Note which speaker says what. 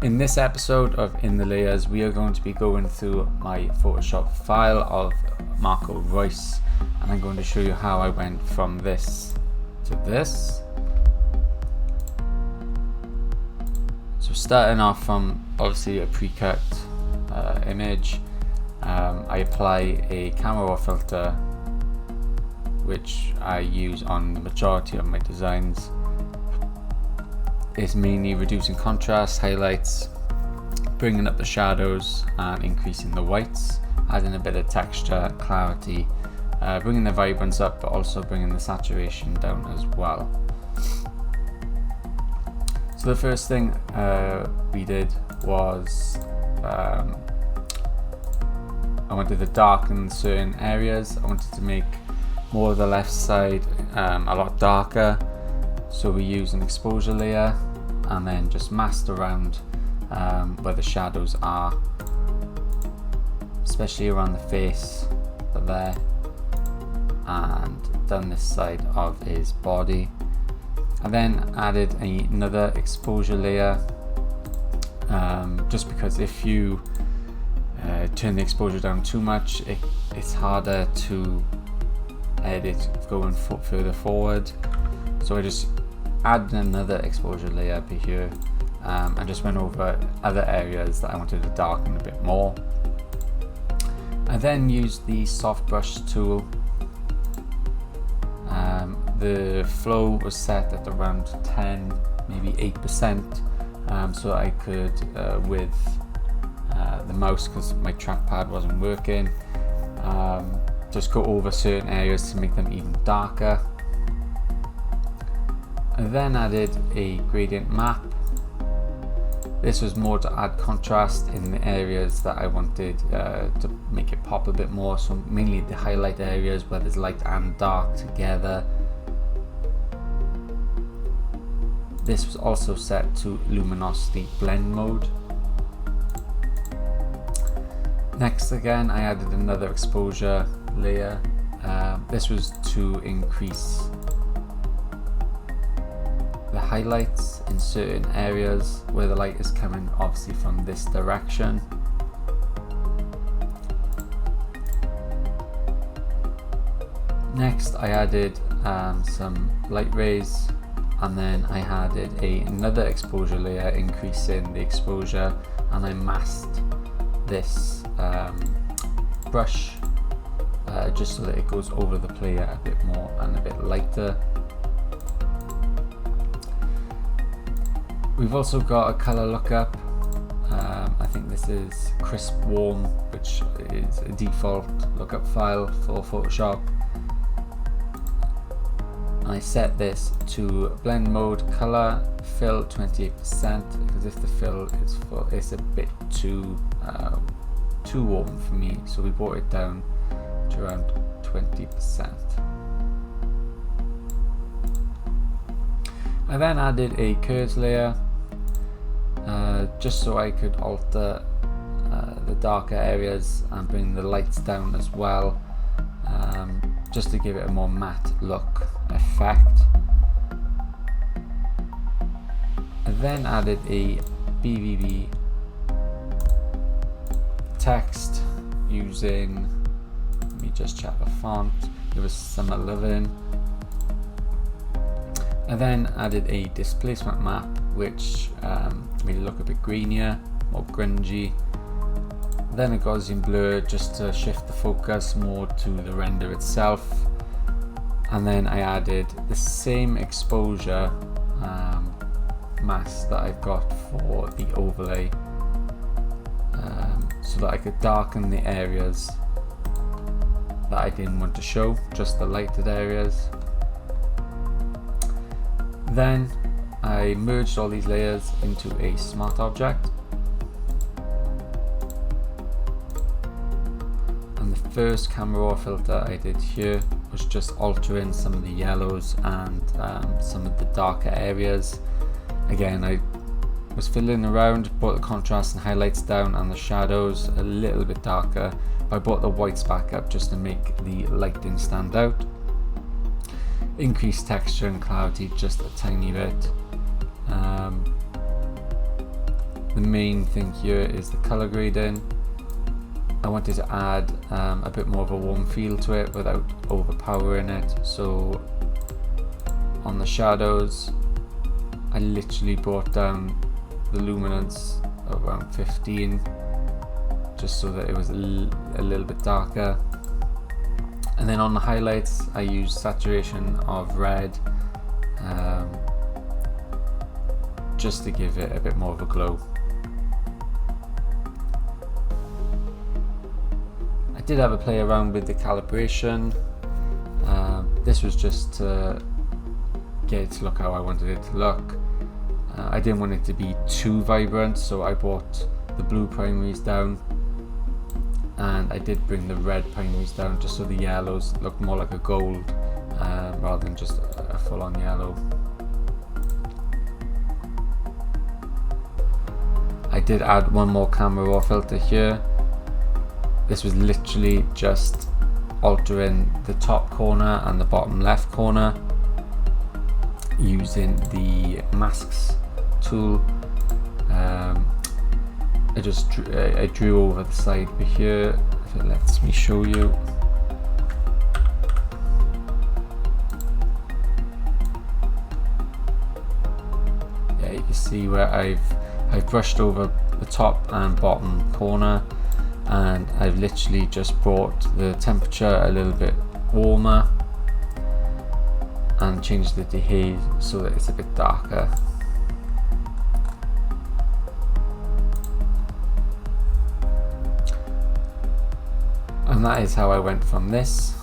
Speaker 1: In this episode of In the Layers, we are going to be going through my Photoshop file of Marco Reus, and I'm going to show you how I went from this to this. So starting off from obviously a pre-cut image, I apply a camera raw filter, which I use on the majority of my designs. It's mainly reducing contrast, highlights, bringing up the shadows and increasing the whites, adding a bit of texture, clarity, bringing the vibrance up, but also bringing the saturation down as well. So the first thing we did was I wanted to darken certain areas. I wanted to make more of the left side a lot darker. So we use an exposure layer and then just masked around where the shadows are, especially around the face there, and done this side of his body. I then added another exposure layer, just because if you turn the exposure down too much, it's harder to edit going further forward. So I just added another exposure layer up here and just went over other areas that I wanted to darken a bit more. I then used the soft brush tool. The flow was set at around 10, maybe 8%, so I could, with the mouse, because my trackpad wasn't working, just go over certain areas to make them even darker. I then added a gradient map. This was more to add contrast in the areas that I wanted to make it pop a bit more, so mainly the highlight areas where there's light and dark together. This was also set to luminosity blend mode. Next, again, I added another exposure layer. This was to increase the highlights in certain areas where the light is coming obviously from this direction. Next, I added some light rays, and then I added another exposure layer, increasing the exposure, and I masked this brush just so that it goes over the player a bit more and a bit lighter. We've also got a color lookup. I think this is crisp warm, which is a default lookup file for Photoshop. I set this to blend mode, color, fill 28%, because if the fill is full, it's a bit too warm for me, so we brought it down to around 20%. I then added a curves layer, just so I could alter the darker areas and bring the lights down as well, just to give it a more matte look effect. I then added a BVB text using, let me just check the font, it was Summer Living. I then added a displacement map, which made it look a bit greenier, more grungy. Then a Gaussian blur, just to shift the focus more to the render itself. And then I added the same exposure mask that I've got for the overlay, so that I could darken the areas that I didn't want to show, just the lighted areas. Then I merged all these layers into a smart object, and the first camera raw filter I did here was just altering some of the yellows and some of the darker areas. Again, I was fiddling around, brought the contrast and highlights down and the shadows a little bit darker, but I brought the whites back up just to make the lighting stand out. Increase texture and clarity just a tiny bit. the main thing here is the color grading. I wanted to add a bit more of a warm feel to it without overpowering it. So on the shadows, I literally brought down the luminance around 15, just so that it was a little bit darker. And then on the highlights, I used saturation of red, just to give it a bit more of a glow. I did have a play around with the calibration. This was just to get it to look how I wanted it to look. I didn't want it to be too vibrant, so I brought the blue primaries down, and I did bring the red primaries down just so the yellows looked more like a gold rather than just a full-on yellow. I did add one more camera raw filter here. This was literally just altering the top corner and the bottom left corner using the masks tool. I drew over the side over here, if it lets me show you. Yeah, you can see where I've brushed over the top and bottom corner, and I've literally just brought the temperature a little bit warmer and changed the dehaze so that it's a bit darker. And that is how I went from this